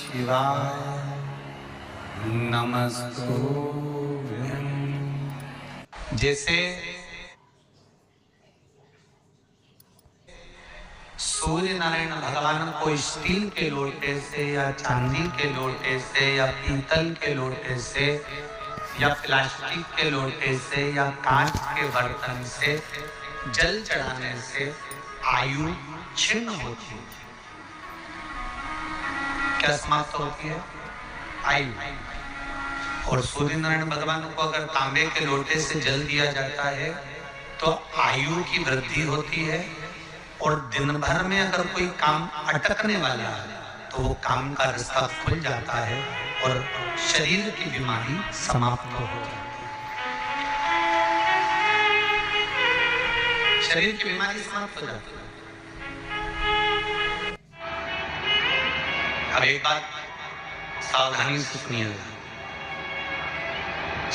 शिवाय नमस्तुभ्यं। जैसे सूर्य नारायण भगवान को स्टील के लोटे से या चांदी के लोटे से या पीतल के लोटे से या प्लास्टिक के लोटे से या कांच के बर्तन से जल चढ़ाने से आयु क्षीण होती है। क्या समाप्त होती है? आयु। और सूर्य नारायण भगवान को अगर तांबे के लोटे से जल दिया जाता है तो आयु की वृद्धि होती है, और दिन भर में अगर कोई काम अटकने वाला है तो वो काम का रास्ता खुल जाता है और शरीर की बीमारी समाप्त हो जाती है। शरीर की बीमारी समाप्त हो जाती है। अब एक बात सावधानी से सुनिएगा।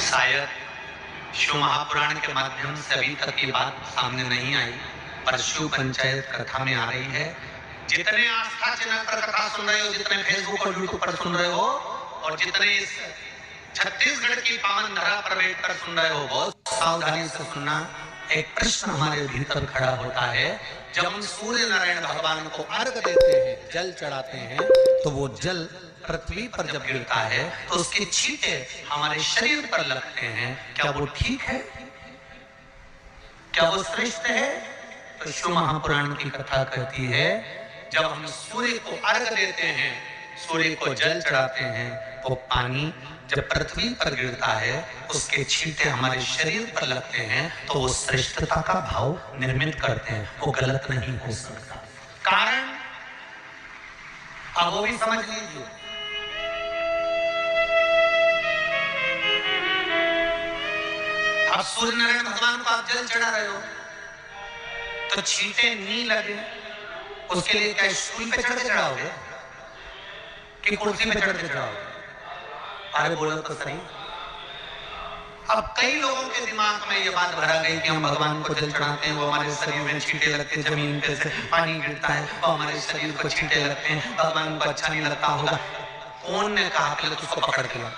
शायद शिव महापुराण के माध्यम से अभी तक ये बात सामने नहीं आई, पर शिव पंचायत कथा में आ रही है। जितने आस्था चैनल पर कथा सुन रहे हो, जितने फेसबुक और यूट्यूब पर सुन रहे हो, और जितने इस छत्तीसगढ़ की पावन धरा पर बैठकर सुन रहे हो, बहुत सावधानी से सुनना। एक प्रश्न हमारे भीतर खड़ा होता है। जब हम सूर्य नारायण भगवान को अर्घ देते हैं, जल चढ़ाते हैं, तो वो जल पृथ्वी पर जब गिरता है तो उसके छींटे हमारे शरीर पर लगते हैं। क्या वो ठीक है? क्या वो श्रेष्ठ है? तो शिव महापुराण की कथा कहती है, जब हम सूर्य को अर्घ देते हैं, सूर्य को जल चढ़ाते हैं, वो पानी जब पृथ्वी पर गिरता है, उसके छींटे हमारे शरीर पर लगते हैं, तो वो श्रेष्ठता का भाव निर्मित करते हैं। वो गलत नहीं हो सकता। कारण अब वो भी समझ लीजिए। अब सूर्य नारायण भगवान को आप जल चढ़ा रहे हो तो छींटे नहीं लगे, उसके लिए क्या स्टूल पे चढ़ के चढ़ाओगे कि कुर्सी पे चढ़ के चढ़ाओगे? अरे बोलो तो सही। अब कई लोगों के दिमाग में ये बात भरा गई कि हम भगवान को जल चढ़ाते हैं, वो हमारे शरीर में छींटे लगते हैं, जमीन पे से पानी गिरता है, वो हमारे शरीर को छींटे लगते हैं, भगवान को अच्छा नहीं लगता होगा। कौन ने कहा? पहले तो उसको पकड़ के ला।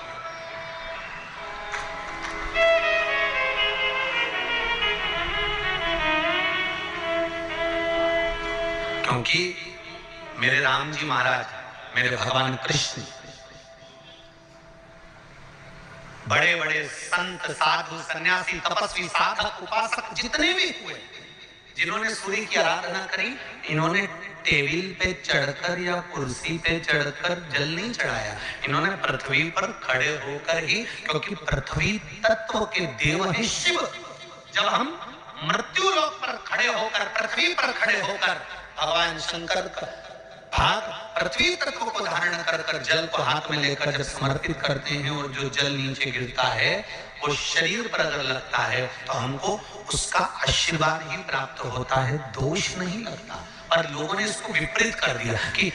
क्योंकि मेरे राम जी महाराज, मेरे भगवान कृष्ण, बड़े बड़े संत, साधु, सन्यासी, तपस्वी, साधक, उपासक जितने भी हुए, जिन्होंने सूर्य की आराधना करी, इन्होंने टेबल पे चढ़कर या कुर्सी पे चढ़कर जल नहीं चढ़ाया। इन्होंने पृथ्वी पर खड़े होकर ही, क्योंकि पृथ्वी तत्व के देव हैं शिव। जब हम मृत्यु लोक पर खड़े होकर, पृथ्वी पर खड़े होकर भगवान शंकर का भाग पृथ्वी तत्व को धारण कर कर जल को हाथ में लेकर जब समर्पित करते हैं, और जो जल नीचे गिरता है वो शरीर पर अगर लगता है तो हमको उसका आशीर्वाद ही प्राप्त होता है, दोष नहीं लगता। और लोगों ने इसको विपरीत कर दिया। कि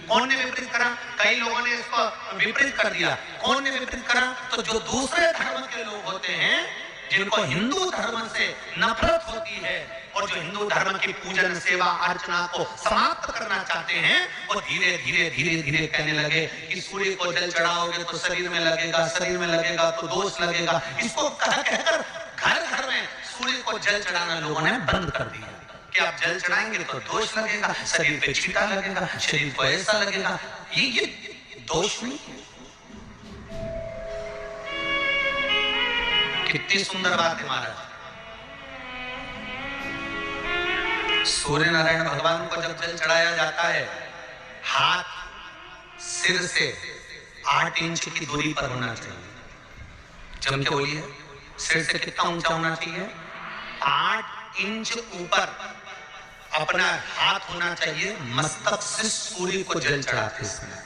कौन ने विपरीत करा? कई लोगों ने इसको विपरीत कर दिया। कौन ने विपरीत करा? तो जो दूसरे धर्म के लोग होते हैं, जिनको हिंदू धर्म से नफरत होती है और जो हिंदू धर्म की पूजन, सेवा, अर्चना को समाप्त करना चाहते हैं, वो धीरे धीरे धीरे धीरे कहने लगे कि सूर्य को जल चढ़ाओगे तो शरीर में लगेगा, शरीर में लगेगा तो दोष लगेगा। इसको कह कहकर घर घर में सूर्य को जल चढ़ाना लोगों ने बंद कर दिया कि आप जल चढ़ाएंगे तो दोष लगेगा, शरीर पे छींटा लगेगा, शरीर को ऐसा लगेगा। ये दोष नहीं है। कितनी सुंदर बात है महाराज। सूर्य नारायण भगवान को जब जल चढ़ाया जाता है, हाथ सिर से 8 इंच की दूरी पर होना चाहिए। जम के बोलिए, सिर से कितना ऊंचा होना चाहिए? 8 इंच ऊपर अपना हाथ होना चाहिए मस्तक से सूर्य को जल चढ़ाते समय।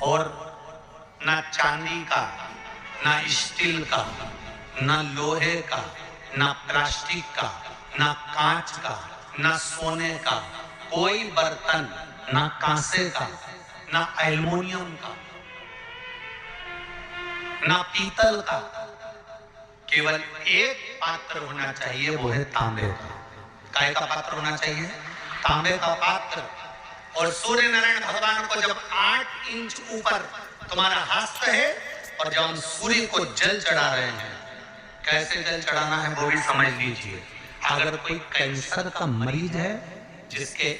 और ना चांदी का, ना स्टील का, ना लोहे का, ना प्लास्टिक का, ना कांच का, ना सोने का कोई बर्तन, ना कांसे का, ना एल्युमिनियम का, ना पीतल का। केवल एक पात्र होना चाहिए, वो है तांबे का। काय का पात्र होना चाहिए? तांबे का पात्र। और सूर्य नारायण भगवान को जब 8 इंच ऊपर तुम्हारा हस्त है और जब हम सूर्य को जल चढ़ा रहे हैं, कैसे जल चढ़ाना है वो भी समझ लीजिए। अगर कोई कैंसर का मरीज है जिसके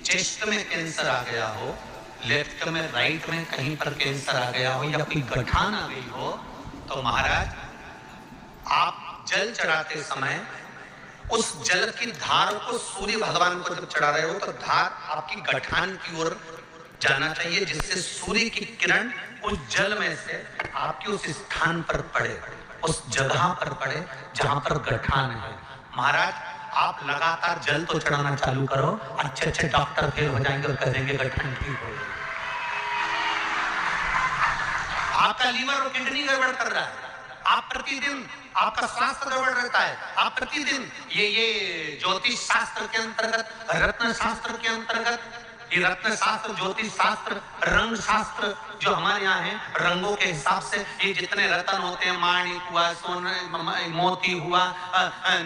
चेस्ट में कैंसर आ गया हो, लेफ्ट में राइट में कहीं पर कैंसर आ गया हो या कोई गठान आ गई हो, तो महाराज आप जल चढ़ाते समय उस जल की धार को सूर्य भगवान को जब चढ़ा रहे हो तो धार आपकी गठान की ओर जाना चाहिए, जिससे सूर्य की किरण उस जल में से आपके उस स्थान पर पड़े, उस जगह पर पड़े जहां पर गठान है। महाराज आप लगातार जल तो चढ़ाना चालू करो, अच्छे अच्छे डॉक्टर फेल हो जाएंगे और कह देंगे गठान ठीक हो गई। आपका लीवर और किडनी गड़बड़ कर रहा है, आप प्रतिदिन आपका स्वास्थ्य गड़बड़ रहता है, आप प्रतिदिन ये ज्योतिष शास्त्र के अंतर्गत, रत्न शास्त्र के अंतर्गत, ये रत्न शास्त्र, ज्योतिष शास्त्र, रंग शास्त्र जो हमारे यहाँ है, रंगों के हिसाब से ये जितने रत्न होते हैं, माणिक हुआ, सोने, मोती हुआ,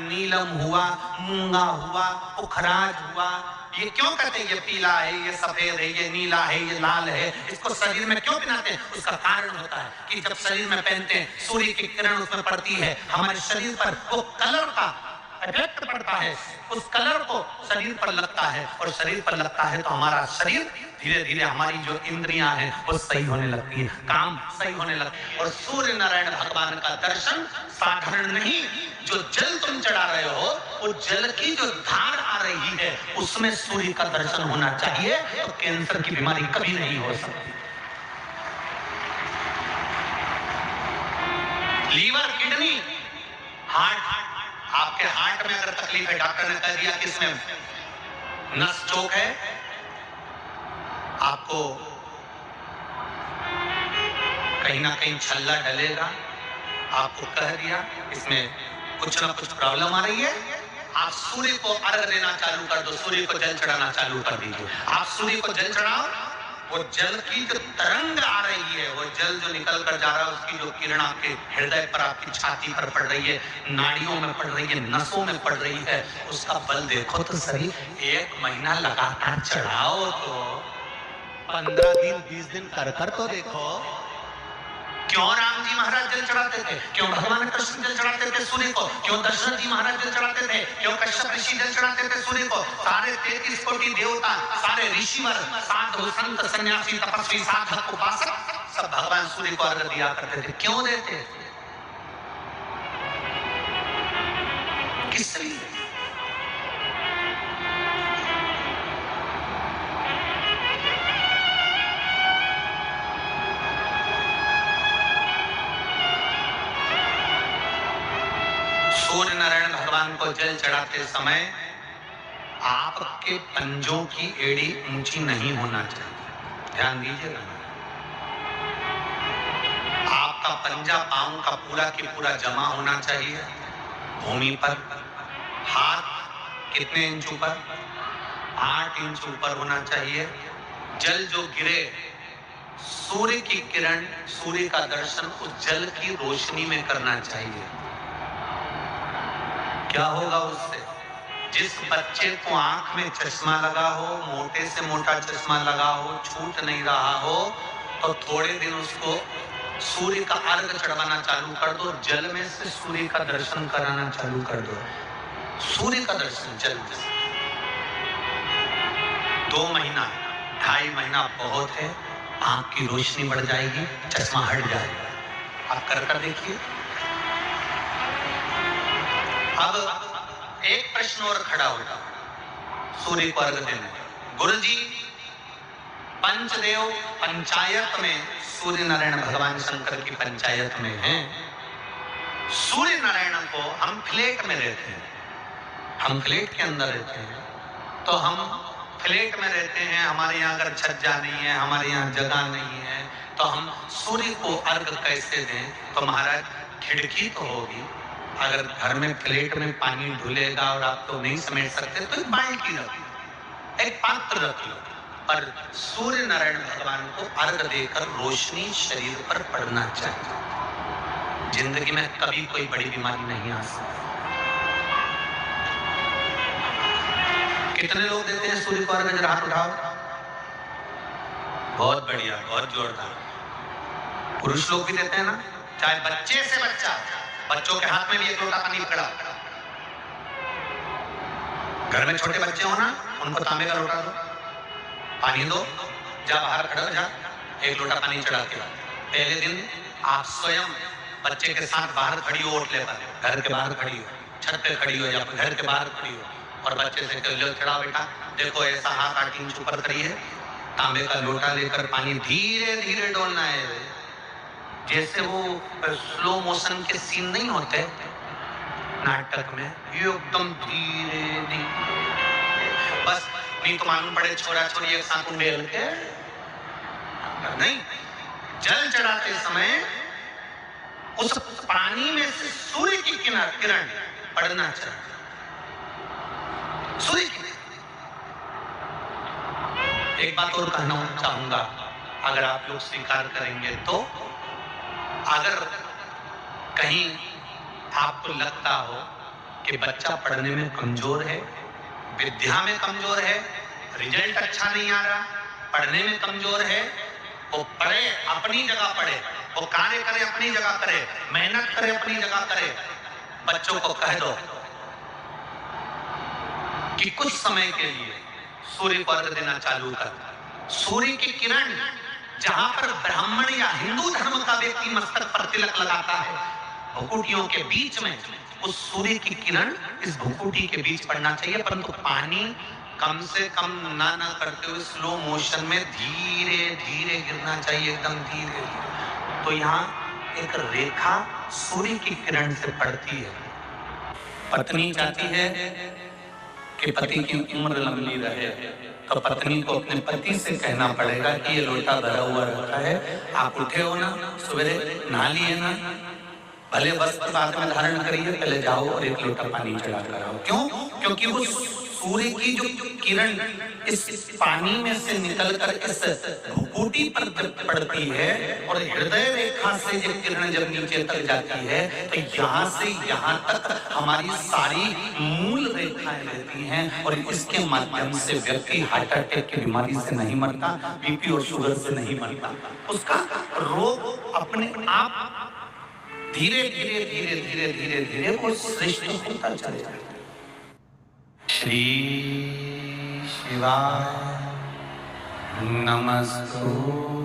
नीलम हुआ, मूंगा हुआ, पुखराज हुआ, ये क्यों कहते हैं ये पीला है, ये सफेद है, ये नीला है, ये लाल है, इसको शरीर में क्यों पहनाते हैं? उसका कारण होता है कि जब शरीर में पहनते हैं सूर्य की किरण उसमें पड़ती है, हमारे शरीर पर वो कलर का इफेक्ट पड़ता है, उस कलर को शरीर पर लगता है और शरीर पर लगता है तो हमारा शरीर धीरे धीरे, हमारी जो इंद्रियां हैं वो सही होने लगती है, काम सही होने लगता है। और सूर्य नारायण भगवान का दर्शन साधारण नहीं, जो जल तुम चढ़ा रहे हो वो जल की जो धार आ रही है उसमें सूर्य का दर्शन होना चाहिए, तो कैंसर की बीमारी कभी नहीं हो सकती। लीवर, किडनी, हार्ट, आपके हार्ट में अगर तकलीफ है, डॉक्टर ने कह दिया कि इसमें नस चोक है, आपको कहीं ना कहीं छल्ला डलेगा, आपको कह दिया इसमें कुछ ना कुछ प्रॉब्लम आ रही है, आप सूर्य को अर्घ देना चालू कर दो, सूर्य को जल चढ़ाना चालू कर दीजिए। आप सूर्य को जल चढ़ाओ, वो जल की जो तरंग आ रही है, वो जल जो निकल कर जा रहा है, उसकी जो किरण आपके हृदय पर, आपकी छाती पर पड़ रही है, नाड़ियों में पड़ रही है, नसों में पड़ रही है, उसका बल देखो तो सही। 1 महीना लगातार चढ़ाओ तो 15 दिन 20 दिन कर तो देखो। क्यों राम जी महाराज जल चढ़ाते थे, क्यों भगवान कृष्ण जल चढ़ाते थे सूर्य को, क्यों दशरथ जी महाराज जल चढ़ाते थे, क्यों कश्यप ऋषि जल चढ़ाते थे सूर्य को, सारे 33 कोटि देवता, सारे ऋषिवर, साधु संत सन्यासी तपस्वी साधक उपासक सब भगवान सूर्य को अर्घ दिया करते थे। क्यों देते थे, किस लिए? सूर्य नारायण भगवान को जल चढ़ाते समय आपके पंजों की एड़ी ऊंची नहीं होना चाहिए, ध्यान दीजिएगा। आपका पंजा पांव का पूरा की पूरा जमा होना चाहिए भूमि पर। हाथ कितने इंच ऊपर? 8 इंच ऊपर होना चाहिए। जल जो गिरे, सूर्य की किरण, सूर्य का दर्शन उस जल की रोशनी में करना चाहिए। क्या होगा उससे? जिस बच्चे को आंख में चश्मा लगा हो, मोटे से मोटा चश्मा लगा हो, छूट नहीं रहा हो, तो थोड़े दिन उसको सूर्य का अर्घ चढ़वाना चालू कर दो, जल में से सूर्य का दर्शन कराना चालू कर दो। सूर्य का दर्शन जल में। 2 महीना, 2.5 महीना बहुत है, आंख की रोशनी बढ़ जाएगी, चश्मा हट जाएगा। आप कर देखिए। अब एक प्रश्न और खड़ा होगा सूर्य को अर्घ देने। गुरुजी, पंचदेव पंचायत में सूर्य नारायण भगवान शंकर की पंचायत में है। सूर्य नारायण को हम फ्लैट में रहते हैं, हम फ्लैट के अंदर रहते हैं, तो हम फ्लैट में रहते हैं, हमारे यहाँ अगर छज्जा नहीं है, हमारे यहाँ जगह नहीं है, तो हम सूर्य को अर्घ कैसे दें? तो महाराज खिड़की तो होगी, अगर घर में प्लेट में पानी ढुलेगा और आप तो नहीं समेट सकते तो एक बाल्टी रख लो, एक पात्र रख लो, और सूर्य नारायण भगवान को अर्घ देकर रोशनी शरीर पर पड़ना चाहिए। जिंदगी में कभी कोई बड़ी बीमारी नहीं आ सकती। कितने लोग देते हैं सूर्य को अर्घ? हाथ उठाओ। बहुत बढ़िया, बहुत जोरदार। पुरुष लोग भी देते हैं ना, चाहे बच्चे से बच्चा, बच्चों के हाथ में भी एक लोटा पानी पकड़ा। घर में छोटे बच्चे हो ना, उनको तांबे का लोटा दो, पानी दो, जा बाहर खड़ा हो जा, एक लोटा पानी चढ़ा के। पहले दिन आप स्वयं बच्चे के साथ बाहर खड़ी हो, ओटले पर, घर के बाहर खड़ी हो, छत पे खड़ी हो या घर के बाहर खड़ी हो, और बच्चे से कह लो चढ़ाओ बेटा, देखो ऐसा हाथ 8 इंच ऊपर करिए, तांबे का लोटा लेकर पानी धीरे धीरे डोलना है, जैसे वो स्लो मोशन के सीन नहीं होते नाटक में, एकदम धीरे धीरे। बस नहीं तो मालूम पड़े छोरा छोरी एक साथ उंडेल के नहीं। जल चढ़ाते समय उस पानी में से सूर्य की किरण पड़ना चाहिए, सूर्य की। एक बात और कहना चाहूंगा, अगर आप लोग स्वीकार करेंगे तो, अगर कहीं आपको लगता हो कि बच्चा पढ़ने में कमजोर है, विद्या में कमजोर है, रिजल्ट अच्छा नहीं आ रहा, पढ़ने में कमजोर है, वो पढ़े अपनी जगह पढ़े, वो कार्य करे अपनी जगह करे, मेहनत करे अपनी जगह करे। बच्चों को कह दो कि कुछ समय के लिए सूर्य को अर्घ देना चालू कर। सूर्य की किरण जहां पर ब्राह्मण या हिंदू धर्म का व्यक्ति मस्तक पर तिलक लगाता है, भुकुटियों के बीच में उस सूर्य की किरण इस भुकुटी के बीच पड़ना चाहिए, परंतु पानी कम से कम ना करते हुए स्लो मोशन में धीरे धीरे गिरना चाहिए, एकदम धीरे धीरे। तो यहाँ एक रेखा सूर्य की किरण से पड़ती है। पत्नी चाहती है कि पति की उम्र लंबी रहे, तो पत्नी को अपने पति से कहना पड़ेगा कि ये लोटा भरा हुआ रखा है, आप उठे हो ना, सवेरे नहा लिए ना, भले वस्त्र बाद में धारण करिए, पहले जाओ और एक लोटा पानी चढ़ा कर आओ। क्यों? क्योंकि वो सूर्य की जो किरण इस पानी में से निकलकर इस भुकुटी पर पड़ती है और हृदय रेखा से जो किरण जब नीचे तक जाती है, तो यहाँ से यहाँ तक हमारी सारी मूल रेखाएं रहती हैं, और इसके माध्यम से व्यक्ति हार्ट अटैक की बीमारी से नहीं मरता, बीपी और शुगर से नहीं मरता, उसका रोग अपने आप धीरे धीरे धीरे धीरे धीरे धीरे वो श्रेष्ठ होता चलेगा। श्री शिवाय नमस्तुभ्यं,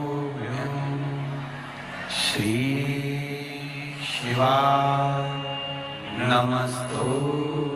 श्री शिवाय नमस्तुभ्यं।